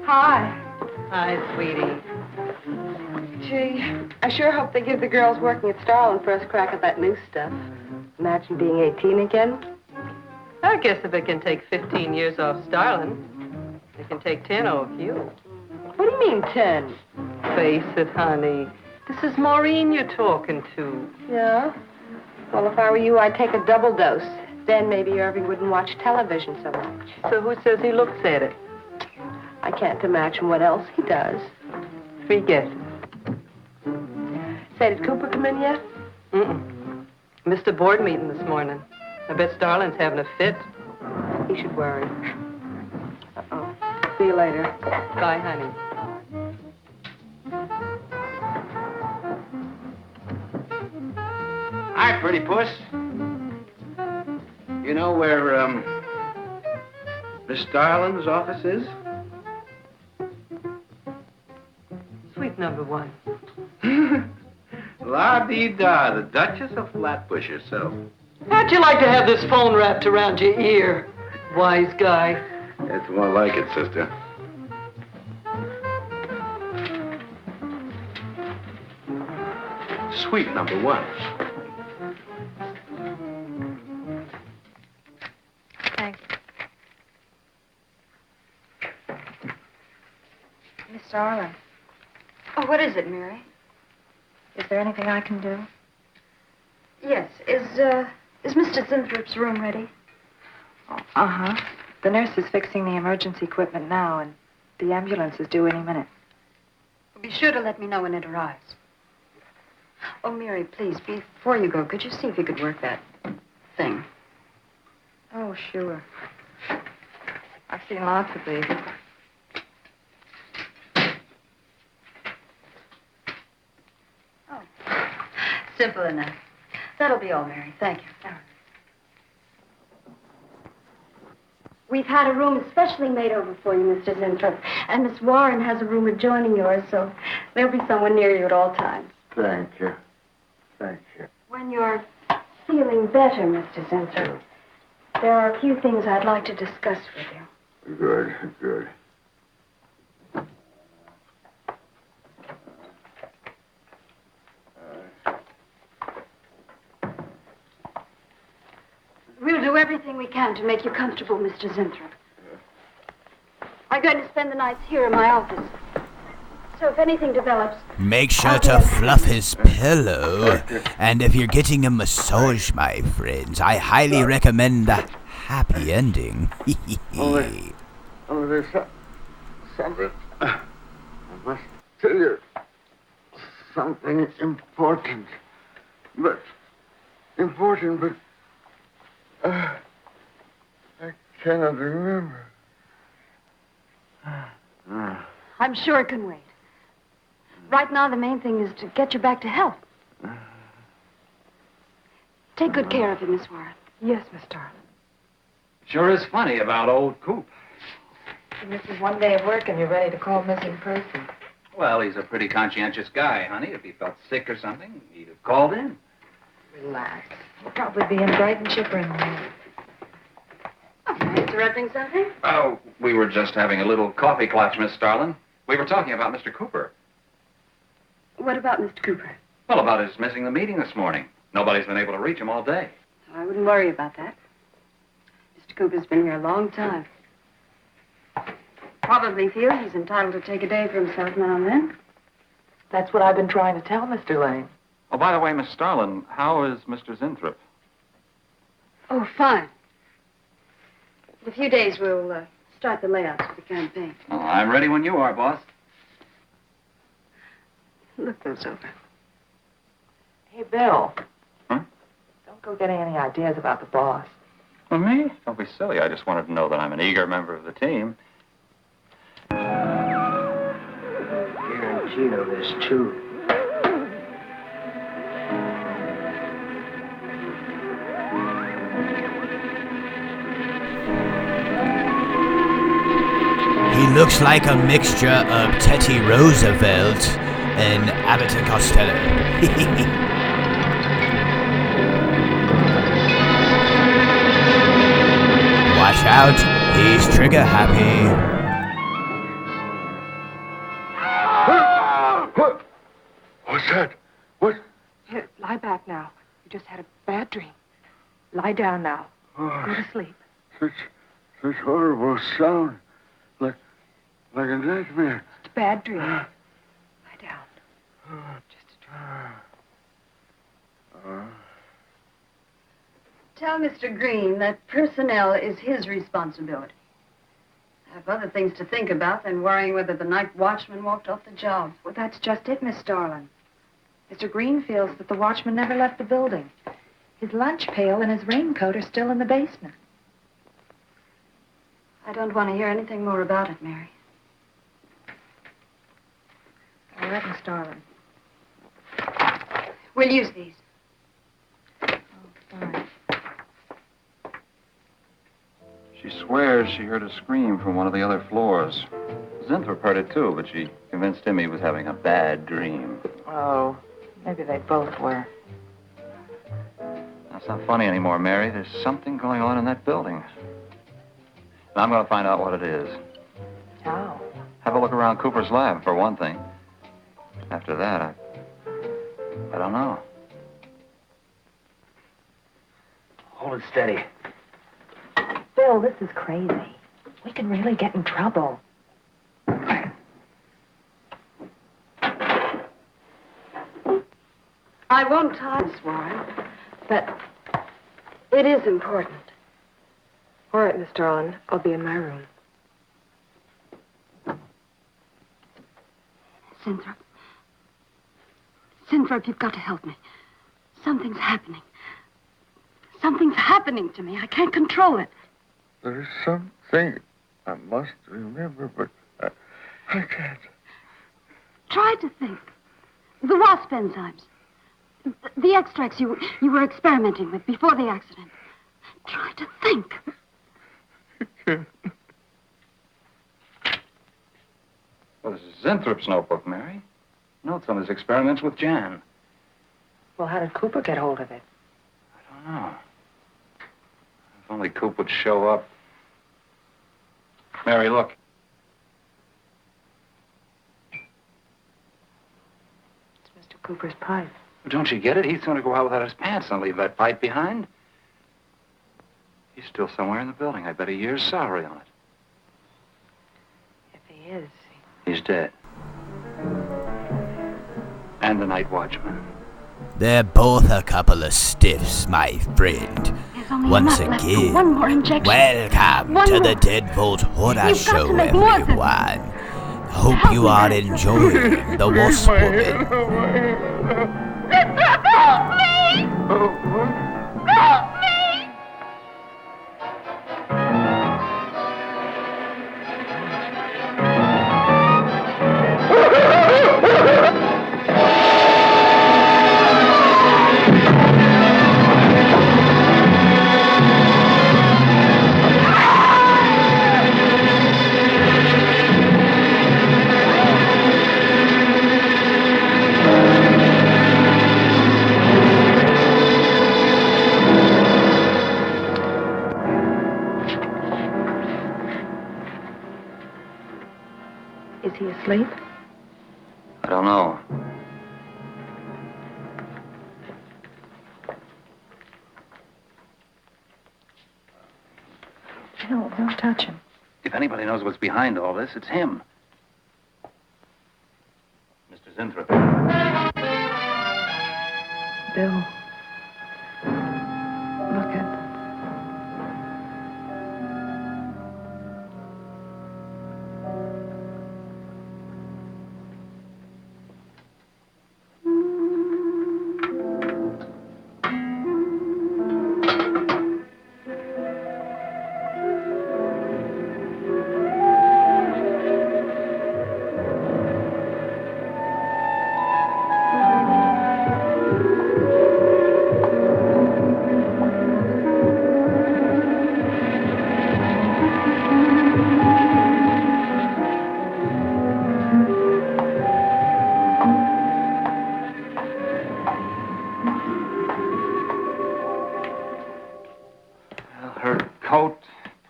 Hi. Hi, sweetie. Gee, I sure hope they give the girls working at Starlin first crack at that new stuff. Imagine being 18 again. I guess if it can take 15 years off Starlin, it can take 10 off you. What do you mean, 10? Face it, honey. This is Maureen you're talking to. Yeah? Well, if I were you, I'd take a double dose. Then maybe Irving wouldn't watch television so much. So who says he looks at it? I can't imagine what else he does. Three guesses. Say, did Cooper come in yet? Mm-mm. Missed a board meeting this morning. I bet Starlin's having a fit. He should worry. Uh-oh. See you later. Bye, honey. Hi, pretty puss. You know where, Miss Starlin's office is? Suite number 1. La-dee-da, the Duchess of Flatbush herself. How'd you like to have this phone wrapped around your ear, wise guy? It's more like it, sister. Sweet number one. Thanks. Miss Darling, Oh, what is it, Mary? is there anything I can do? Yes. Is Mr. Zinthrop's room ready? Uh-huh. The nurse is fixing the emergency equipment now, and the ambulance is due any minute. Be sure to let me know when it arrives. Oh, Mary, please, before you go, could you see if you could work that thing? Oh, sure. I've seen lots of these. Oh, simple enough. That'll be all, Mary. Thank you. We've had a room especially made over for you, Mr. Zinthrop. And Miss Warren has a room adjoining yours, so there'll be someone near you at all times. Thank you. Thank you. When you're feeling better, Mr. Zinthrop, there are a few things I'd like to discuss with you. Good, good. We'll do everything we can to make you comfortable, Mr. Zinthrop. I'm going to spend the nights here in my office. So if anything develops... Make sure to fluff his pillow. And if you're getting a massage, my friends, I highly recommend the happy ending. Only there's something... I must tell you. Something important. But... I cannot remember. I'm sure it can wait. Right now, the main thing is to get you back to health. Take good care of him, Miss Warren. Yes, Miss Darling. Sure is funny about old Coop. This is one day of work and you're ready to call missing person. Well, he's a pretty conscientious guy, honey. If he felt sick or something, he'd have called in. Relax. He'll probably be in Brighton chipper in the morning. Oh, am I interrupting something? Oh, we were just having a little coffee clutch, Miss Starlin. We were talking about Mr. Cooper. What about Mr. Cooper? Well, about his missing the meeting this morning. Nobody's been able to reach him all day. I wouldn't worry about that. Mr. Cooper's been here a long time. Probably feels he's entitled to take a day for himself now and then. That's what I've been trying to tell Mr. Lane. Oh, by the way, Miss Starlin, how is Mr. Zinthrop? Oh, fine. In a few days, we'll start the layouts for the campaign. Oh, I'm ready when you are, boss. Look those over. Hey, Bill. Huh? Don't go getting any ideas about the boss. Well, me? Don't be silly. I just wanted to know that I'm an eager member of the team. Gino is too. He looks like a mixture of Teddy Roosevelt and Abbott and Costello. Watch out, he's trigger happy. What? What's that? What? Here, lie back now. You just had a bad dream. Lie down now. Oh, Go to sleep. such horrible sound. Like a nightmare. It's a bad dream. Lie down. Just a dream. Tell Mr. Green that personnel is his responsibility. I have other things to think about than worrying whether the night watchman walked off the job. Well, that's just it, Miss Darling. Mr. Green feels that the watchman never left the building. His lunch pail and his raincoat are still in the basement. I don't want to hear anything more about it, Mary. All right, Miss Darling. We'll use these. Oh, fine. She swears she heard a scream from one of the other floors. Zinthrop heard it, too, but she convinced him he was having a bad dream. Oh, Maybe they both were. That's not funny anymore, Mary. There's something going on in that building. And I'm going to find out what it is. How? Have a look around Cooper's lab, for one thing. After that, I don't know. Hold it steady. Bill, this is crazy. We could really get in trouble. I won't tie this, Warren, but it is important. All right, Miss Darlin. I'll be in my room. Sinthrop. Sinthrop, you've got to help me. Something's happening. Something's happening to me. I can't control it. There's something I must remember, but I can't. Try to think. The wasp enzymes. The extracts you were experimenting with before the accident. Try to think. Well, this is Zinthrop's notebook, Mary. Notes on his experiments with Jan. Well, how did Cooper get hold of it? I don't know. If only Coop would show up. Mary, look. It's Mr. Cooper's pipe. Don't you get it? He's going to go out without his pants and leave that pipe behind. He's still somewhere in the building. I bet a year's salary on it. If he is. He's dead. And the night watchman. They're both a couple of stiffs, my friend. Once again, One more injection. welcome to the Deadbolt Horror Show, everyone. Hope you are enjoying the Wasp Woman. Help me! Help me! Is he asleep? I don't know. Don't touch him. If anybody knows what's behind all this, it's him. Mr. Zinthrop. Bill. Look at...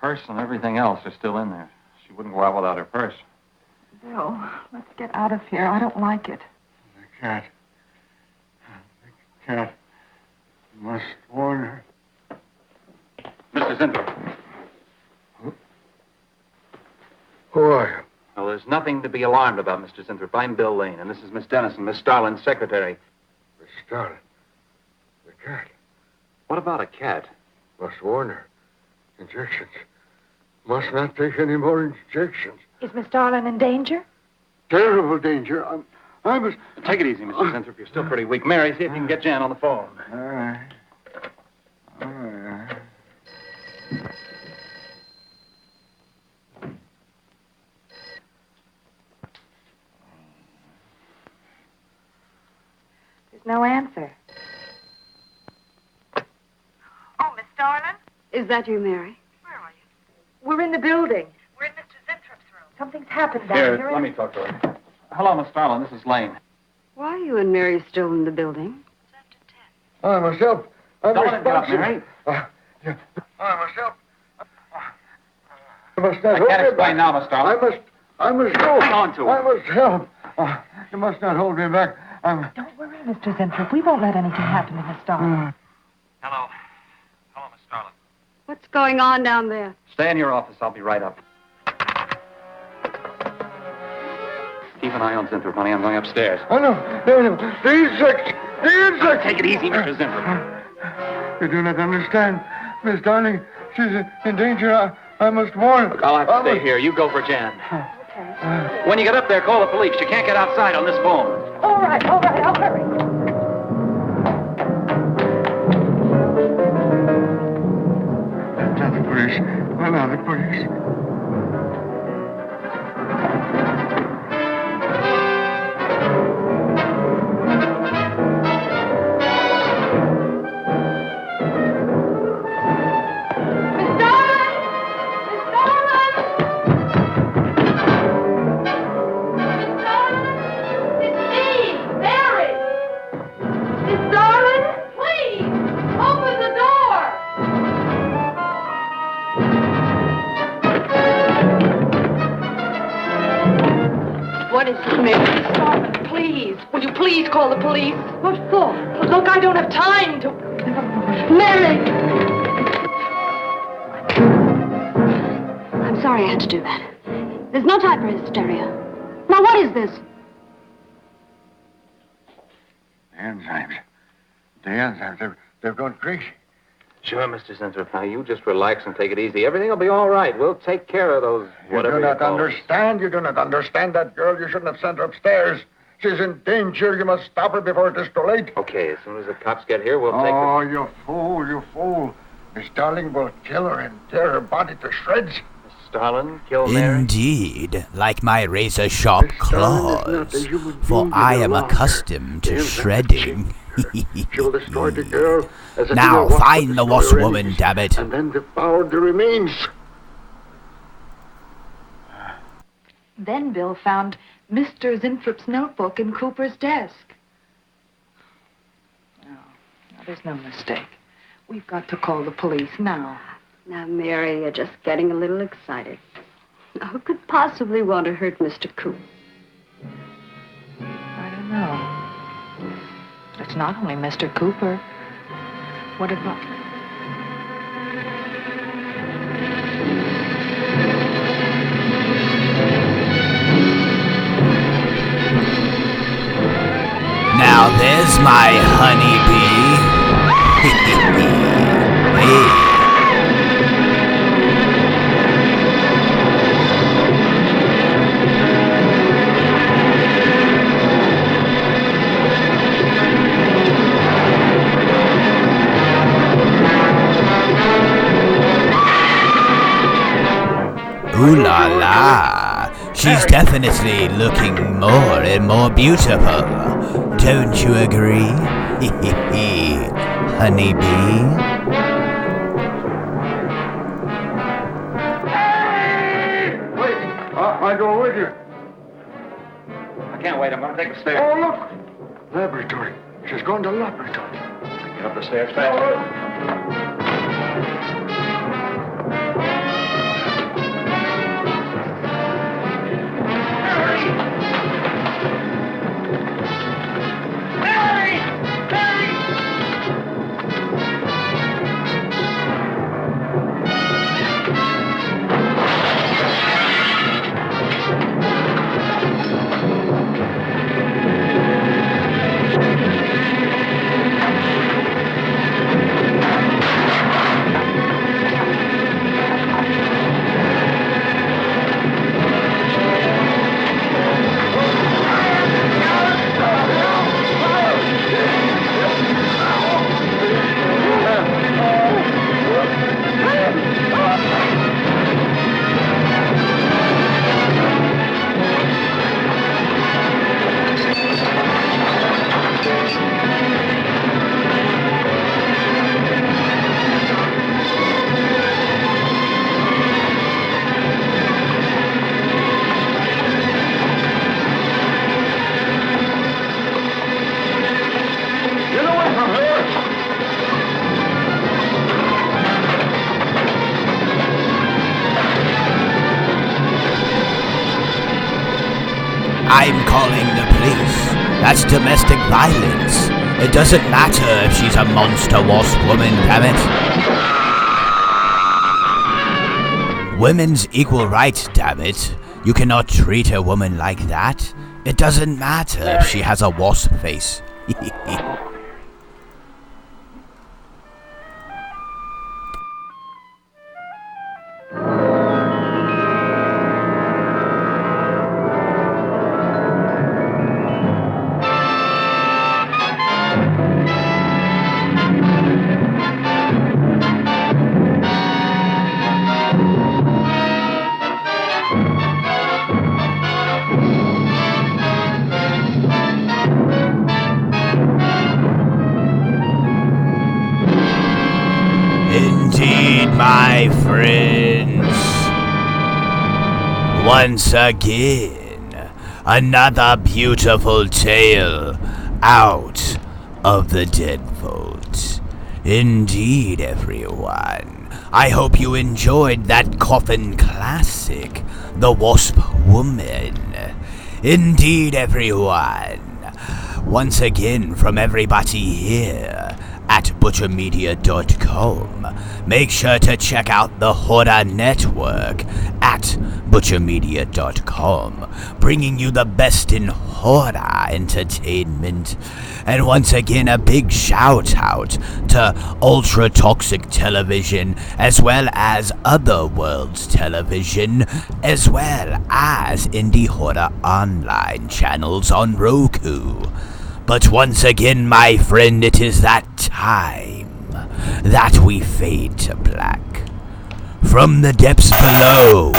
Purse and everything else are still in there. She wouldn't go out without her purse. Bill, let's get out of here. I don't like it. The cat. The cat. Must warn her. Mr. Zinthrop. Who are you? Well, there's nothing to be alarmed about, Mr. Zinthrop. I'm Bill Lane, and this is Miss Dennison, Miss Starlin's secretary. Miss Starlin. The cat. What about a cat? Must warn her. Injections. Must not take any more injections. Is Miss Darlin in danger? Terrible danger. I must... Take it easy, Mr. Zinthrop. You're still pretty weak. Mary, see if you can get Jan on the phone. All right. All right. There's no answer. Oh, Miss Darlin? Is that you, Mary? Where are you? We're in the building. We're in Mr. Zintrop's room. Something's happened down here. Let me talk to her. Hello, Miss Starlin. This is Lane. Why are you and Mary still in the building? I must help. I'm Don't let him get up, responsible. Mary. I must help. You must not I hold can't me explain back. now, Mr. Starling. I must go. Hang on to I him. must help. You must not hold me back. Don't worry, Mr. Zinthrop. We won't let anything happen to Miss Starling. Hello. Hello, Miss Starling. What's going on down there? Stay in your office. I'll be right up. Keep an eye on Zinthrop, honey. I'm going upstairs. Oh, no. The insect. The insect. Take it easy, Mr. Zinthrop. You do not understand. Miss Darling, she's in danger. I must warn. Look, I'll have to stay here. You go for Jan. When you get up there, call the police. You can't get outside on this phone. All right, I'll hurry. Not the police. No, not the police. What is it, Mary? Starling, please. Will you please call the police? What for? Look, I don't have time to... Mary! I'm sorry I had to do that. There's no time for hysteria. Now, what is this? The enzymes. They've gone crazy. Sure, Mr. Zinthrop. Now, you just relax and take it easy. Everything will be all right. We'll take care of those whatever You do not call them. understand. You do not understand that girl. You shouldn't have sent her upstairs. She's in danger. You must stop her before it is too late. Okay, as soon as the cops get here, we'll take Oh, you fool. Miss Darling will kill her and tear her body to shreds. Miss Starling, kill Mary. Indeed, like my razor-sharp claws, for I am accustomed to shredding. She will destroy the girl as a Now deer wants to find the destroy Wasp her Woman, enemies, damn it. and then devour the remains. Then Bill found Mr. Zinthrop's notebook in Cooper's desk. No, there's no mistake. We've got to call the police now. Now, Mary, you're just getting a little excited. Who could possibly want to hurt Mr. Coop? I don't know. It's not only Mr. Cooper. What about... Now there's my honeybee. Hey. Ooh la la, she's definitely looking more and more beautiful. Don't you agree? Honeybee? Wait, I go with you. I can't wait. I'm going to take the stairs. Oh, look. Laboratory. She's going to laboratory. Get up the stairs fast. That's domestic violence. It doesn't matter if she's a monster wasp woman, damn it. Women's equal rights, damn it. You cannot treat a woman like that. It doesn't matter if she has a wasp face. Indeed, my friends. Once again, another beautiful tale out of the deadbolt. Indeed, everyone. I hope you enjoyed that coffin classic, The Wasp Woman. Indeed, everyone. Once again, from everybody here at butchermedia.com. Make sure to check out the Horror Network at butchermedia.com, bringing you the best in horror entertainment. And once again, a big shout out to Ultra Toxic Television, as well as Other Worlds Television, as well as Indie Horror Online channels on Roku. But once again, my friend, it is that time that we fade to black. From the depths below,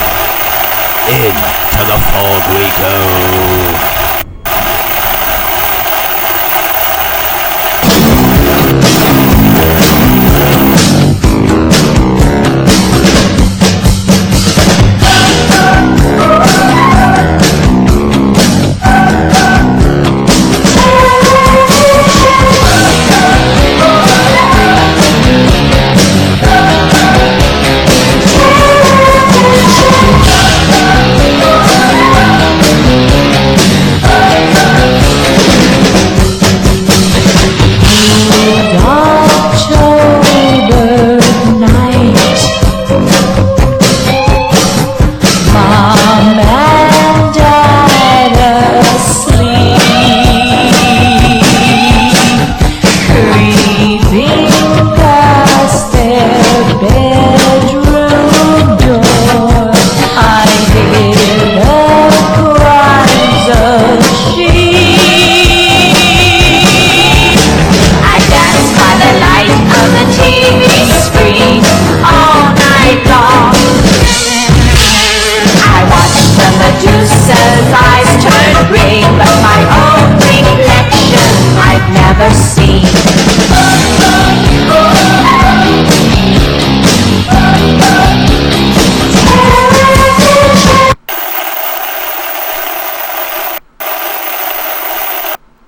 into the fog we go.